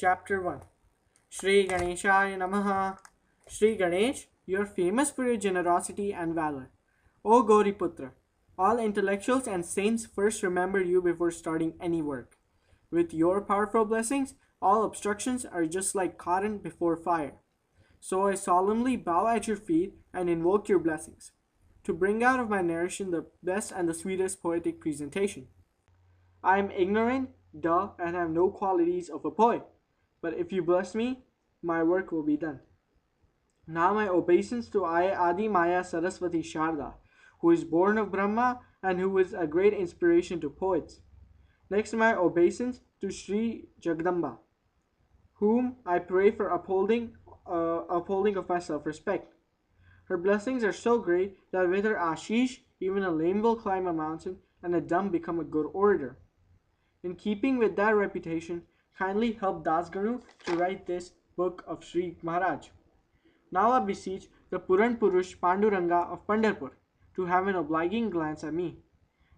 Chapter 1. Shri Ganeshaya Namaha. Shri Ganesh, you are famous for your generosity and valor. O Gauriputra, all intellectuals and saints first remember you before starting any work. With your powerful blessings, all obstructions are just like cotton before fire. So I solemnly bow at your feet and invoke your blessings, to bring out of my narration the best and the sweetest poetic presentation. I am ignorant, dull, and have no qualities of a poet. But if you bless me, my work will be done. Now my obeisance to Adi Maya Saraswati Sharda, who is born of Brahma and who is a great inspiration to poets. Next my obeisance to Shri Jagdamba, whom I pray for upholding of my self-respect. Her blessings are so great that with her ashish, even a lame will climb a mountain and a dumb become a good orator. In keeping with that reputation, kindly help Dasganu to write this book of Sri Maharaj. Now I beseech the Puran Purush Panduranga of Pandharpur to have an obliging glance at me.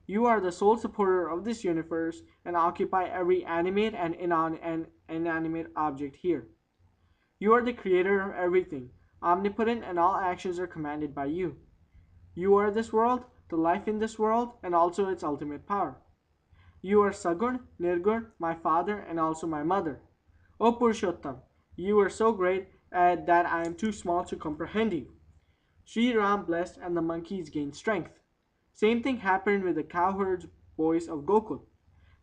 You are the sole supporter of this universe and occupy every animate and inanimate object here. You are the creator of everything, omnipotent, and all actions are commanded by you. You are this world, the life in this world, and also its ultimate power. You are Sagun, Nirgun, my father, and also my mother. O Purushottam, you are so great that I am too small to comprehend you. Sri Ram blessed and the monkeys gained strength. Same thing happened with the cowherds boys of Gokul.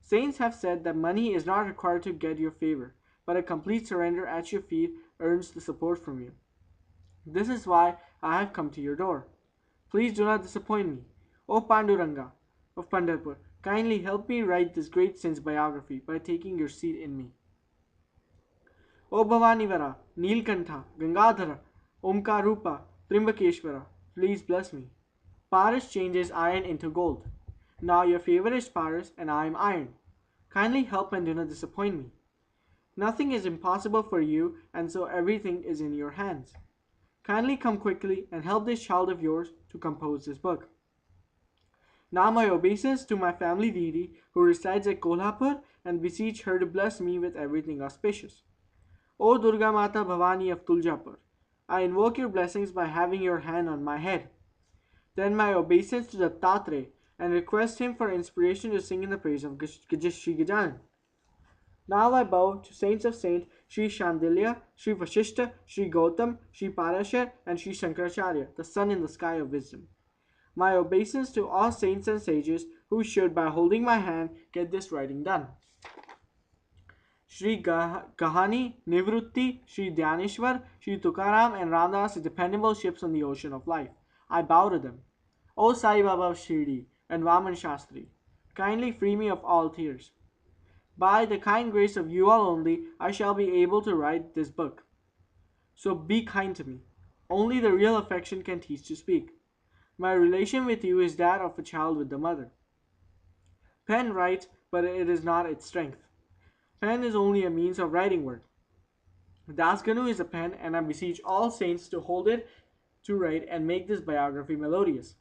Saints have said that money is not required to get your favor, but a complete surrender at your feet earns the support from you. This is why I have come to your door. Please do not disappoint me. O Panduranga of Pandharpur, kindly help me write this great saint's biography by taking your seat in me. O Bhavanivara, Neelkantha, Gangadhara, Omkarupa, Trimbakeshwara, please bless me. Paras changes iron into gold. Now your favor is Paras and I am iron. Kindly help and do not disappoint me. Nothing is impossible for you, and so everything is in your hands. Kindly come quickly and help this child of yours to compose this book. Now my obeisance to my family deity who resides at Kolhapur and beseech her to bless me with everything auspicious. O Durga Mata Bhavani of Tuljapur, I invoke your blessings by having your hand on my head. Then my obeisance to the Tatre and request him for inspiration to sing in the praise of Shri Gajanan. Now I bow to saints of saint Sri Shandilya, Sri Vashishta, Sri Gautam, Sri Parashar, and Sri Shankaracharya, the sun in the sky of wisdom. My obeisance to all saints and sages who should, by holding my hand, get this writing done. Shri Kahani, Nivrutti, Shri Dhyaneshwar, Shri Tukaram, and Ramdas are dependable ships on the ocean of life. I bow to them. O Sai Baba of Shirdi and Vaman Shastri, kindly free me of all tears. By the kind grace of you all only, I shall be able to write this book. So be kind to me. Only the real affection can teach to speak. My relation with you is that of a child with the mother. Pen writes, but it is not its strength. Pen is only a means of writing work. Dasganu is a pen, and I beseech all saints to hold it to write and make this biography melodious.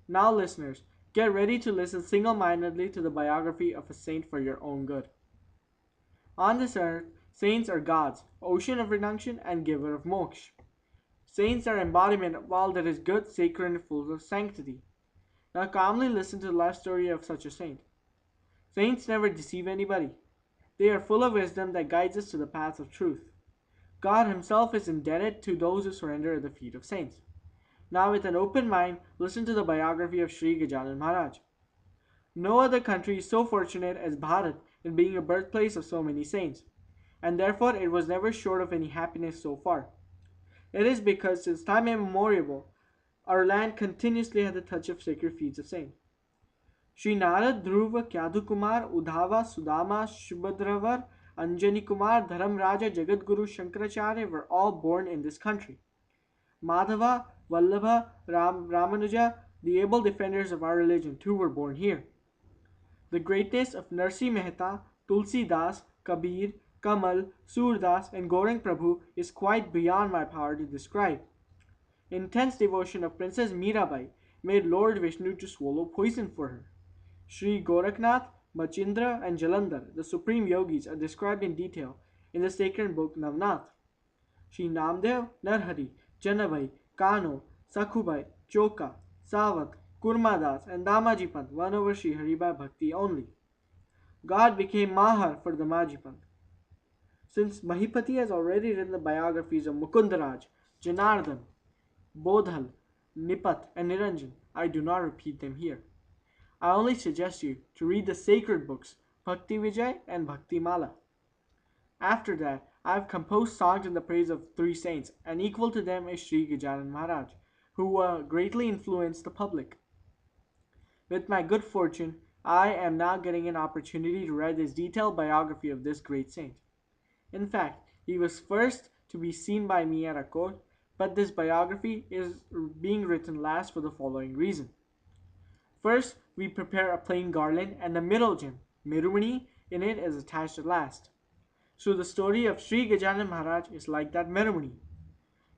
Now, listeners, get ready to listen single-mindedly to the biography of a saint for your own good. On this earth, saints are gods, ocean of redemption and giver of moksha. Saints are embodiment of all that is good, sacred, and full of sanctity. Now calmly listen to the life story of such a saint. Saints never deceive anybody. They are full of wisdom that guides us to the path of truth. God himself is indebted to those who surrender at the feet of saints. Now with an open mind, listen to the biography of Shri Gajanan Maharaj. No other country is so fortunate as Bharat in being a birthplace of so many saints, and therefore it was never short of any happiness so far. It is because since time immemorial, our land continuously had the touch of sacred feet of saints. Sri Narad, Dhruva, Kyadu Kumar, Udhava, Sudama, Shubhadravar, Anjani Kumar, Dharam Raja, Jagadguru, Shankaracharya were all born in this country. Madhava, Vallabha, Ramanuja, the able defenders of our religion too were born here. The greatness of Narsi Mehta, Tulsi Das, Kabir, Kamal, Surdas, and Gorang Prabhu is quite beyond my power to describe. Intense devotion of Princess Mirabai made Lord Vishnu to swallow poison for her. Sri Goraknath, Machindra, and Jalandhar, the supreme yogis, are described in detail, in the sacred book Navnath. Shri Namdev, Narhari, Janavai, Kano, Sakhubai, Choka, Savat, Kurmadas, and Damaji Pant won over Shri Haribai Bhakti only. God became Mahar for the Maji Pant. Since Mahipati has already written the biographies of Mukundaraj, Janardhan, Bodhal, Nipat, and Niranjan, I do not repeat them here. I only suggest you to read the sacred books Bhakti Vijay and Bhakti Mala. After that, I have composed songs in the praise of three saints, and equal to them is Shri Gajanan Maharaj, who greatly influenced the public. With my good fortune, I am now getting an opportunity to write this detailed biography of this great saint. In fact, he was first to be seen by me at a court, but this biography is being written last for the following reason. First, we prepare a plain garland, and the middle gem, Mirumani, in it is attached at last. So the story of Shri Gajanan Maharaj is like that Mirumani.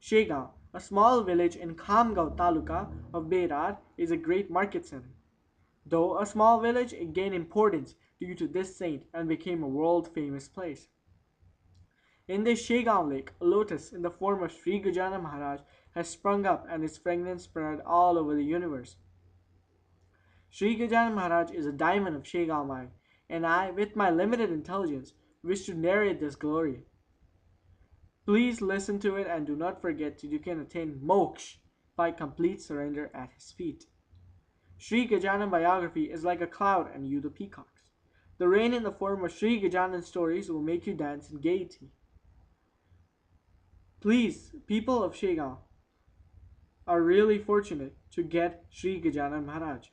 Shegaon, a small village in Khamgaon Taluka of Berar, is a great market center. Though a small village, it gained importance due to this saint and became a world-famous place. In this Shegaon lake, a lotus in the form of Shri Gajanan Maharaj has sprung up and its fragrance spread all over the universe. Shri Gajanan Maharaj is a diamond of Shegaon mine, and I, with my limited intelligence, wish to narrate this glory. Please listen to it and do not forget that you can attain moksha by complete surrender at his feet. Shri Gajanan biography is like a cloud and you the peacocks. The rain in the form of Shri Gajanan stories will make you dance in gaiety. Please, people of Shegaon are really fortunate to get Shri Gajanan Maharaj.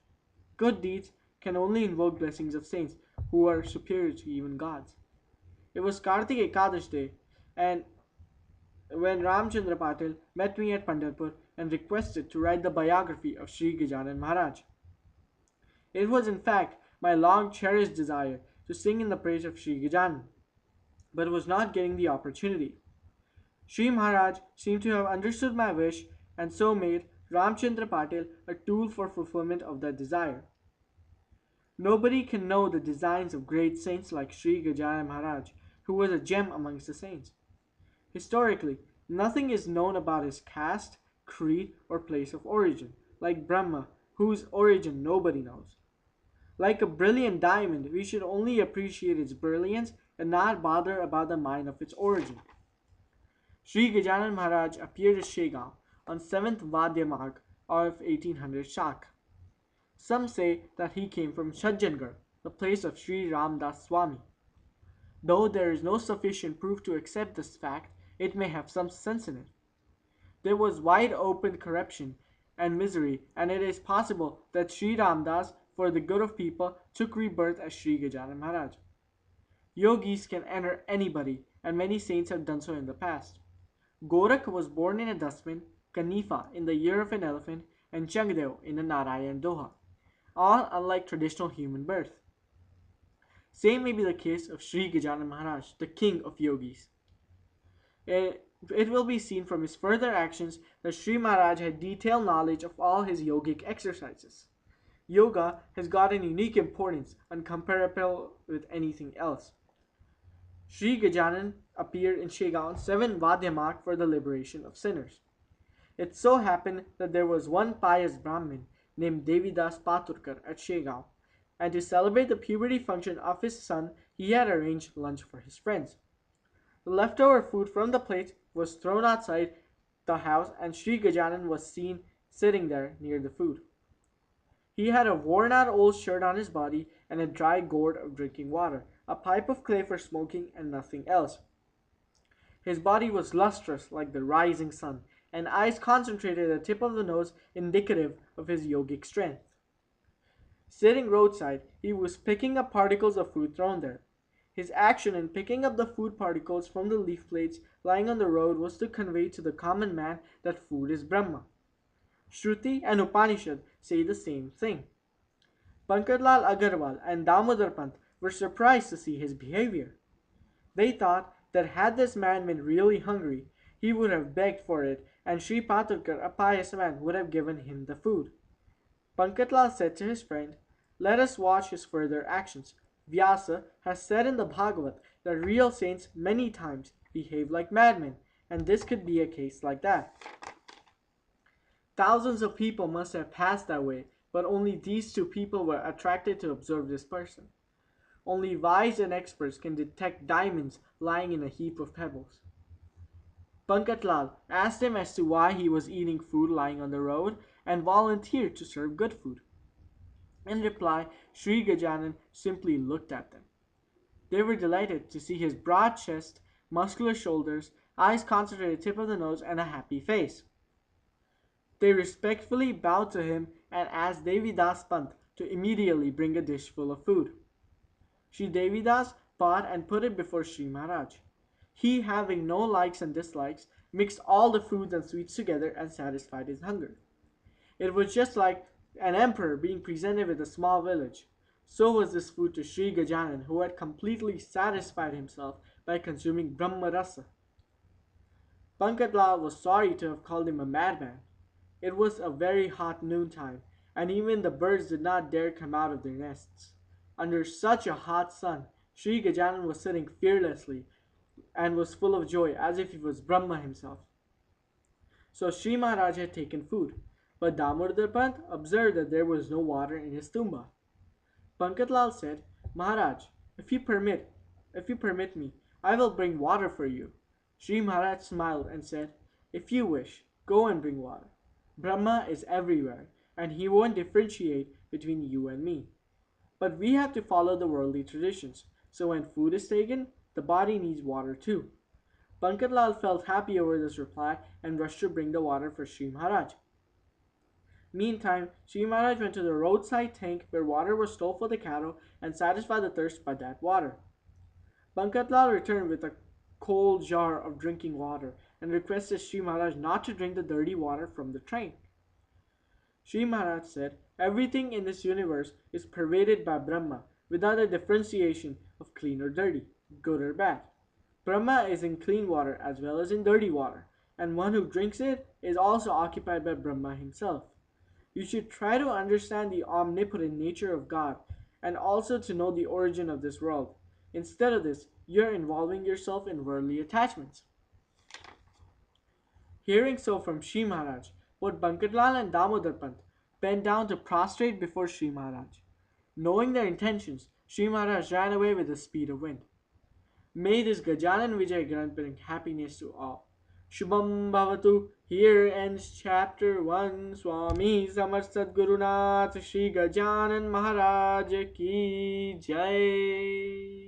Good deeds can only invoke blessings of saints who are superior to even gods. It was Kartik Ekadash day, and when Ramchandra Patil met me at Pandharpur and requested to write the biography of Shri Gajanan Maharaj. It was in fact my long cherished desire to sing in the praise of Shri Gajanan, but was not getting the opportunity. Shri Maharaj seemed to have understood my wish and so made Ramchandra Patil a tool for fulfillment of that desire. Nobody can know the designs of great saints like Shri Gajanan Maharaj, who was a gem amongst the saints. Historically, nothing is known about his caste, creed, or place of origin, like Brahma, whose origin nobody knows. Like a brilliant diamond, we should only appreciate its brilliance and not bother about the mine of its origin. Shri Gajanan Maharaj appeared at Shegaon on 7th Vadya Magh of 1800 Shak. Some say that he came from Sajjangarh, the place of Sri Ramdas Swami. Though there is no sufficient proof to accept this fact, it may have some sense in it. There was wide open corruption and misery, and it is possible that Sri Ramdas, for the good of people, took rebirth as Sri Gajanan Maharaj. Yogis can enter anybody, and many saints have done so in the past. Gorakh was born in a dustbin, Kanifa in the year of an elephant, and Changdev in a Narayan Doha, all unlike traditional human birth. Same may be the case of Sri Gajanan Maharaj, the king of yogis. It will be seen from his further actions that Sri Maharaj had detailed knowledge of all his yogic exercises. Yoga has got an unique importance, uncomparable with anything else. Sri Gajanan appeared in Shegaon 7 Vadya Magh for the liberation of sinners. It so happened that there was one pious Brahmin named Devidas Paturkar at Shegaon, and to celebrate the puberty function of his son, he had arranged lunch for his friends. The leftover food from the plate was thrown outside the house, and Sri Gajanan was seen sitting there near the food. He had a worn-out old shirt on his body and a dry gourd of drinking water, a pipe of clay for smoking, and nothing else. His body was lustrous like the rising sun, and eyes concentrated at the tip of the nose, indicative of his yogic strength. Sitting roadside, he was picking up particles of food thrown there. His action in picking up the food particles from the leaf plates lying on the road was to convey to the common man that food is Brahma. Shruti and Upanishad say the same thing. Pankatlal Agarwal and Damodar Pant were surprised to see his behavior. They thought that had this man been really hungry, he would have begged for it, and Sri Paturkar, a pious man, would have given him the food. Pankatlal said to his friend, "Let us watch his further actions. Vyasa has said in the Bhagavad that real saints many times behave like madmen, and this could be a case like that. Thousands of people must have passed that way, but only these two people were attracted to observe this person. Only wise and experts can detect diamonds lying in a heap of pebbles. Pankatlal asked him as to why he was eating food lying on the road and volunteered to serve good food. In reply, Shri Gajanan simply looked at them. They were delighted to see his broad chest, muscular shoulders, eyes concentrated tip of the nose, and a happy face. They respectfully bowed to him and asked Devidas Pant to immediately bring a dish full of food. Shri Devidas bought and put it before Shri Maharaj. He, having no likes and dislikes, mixed all the foods and sweets together and satisfied his hunger. It was just like an emperor being presented with a small village. So was this food to Shri Gajanan, who had completely satisfied himself by consuming Brahma Rasa. Pankatlal was sorry to have called him a madman. It was a very hot noontime, and even the birds did not dare come out of their nests. Under such a hot sun, Shri Gajanan was sitting fearlessly and was full of joy as if he was Brahma himself. So Shri Maharaj had taken food, but Damodar Pant observed that there was no water in his tumba. Pankatlal said, Maharaj, if you permit me, I will bring water for you. Shri Maharaj smiled and said, if you wish, go and bring water. Brahma is everywhere, and he won't differentiate between you and me. But we have to follow the worldly traditions, so when food is taken, the body needs water too. Pankatlal felt happy over this reply and rushed to bring the water for Shri Maharaj. Meantime, Shri Maharaj went to the roadside tank where water was stored for the cattle and satisfied the thirst by that water. Pankatlal returned with a cold jar of drinking water and requested Shri Maharaj not to drink the dirty water from the tank. Shri Maharaj said, everything in this universe is pervaded by Brahma without a differentiation of clean or dirty, good or bad. Brahma is in clean water as well as in dirty water, and one who drinks it is also occupied by Brahma himself. You should try to understand the omnipotent nature of God and also to know the origin of this world. Instead of this, you are involving yourself in worldly attachments. Hearing so from Shri Maharaj, both Bankatlal and Damodar Pant bent down to prostrate before Shri Maharaj. Knowing their intentions, Shri Maharaj ran away with the speed of wind. May this Gajanan Vijay Granth bring happiness to all. Shubham Bhavatu. Here ends chapter 1. Swami Samarth Sadgurunath Shri Gajanan Maharaj Ki Jai.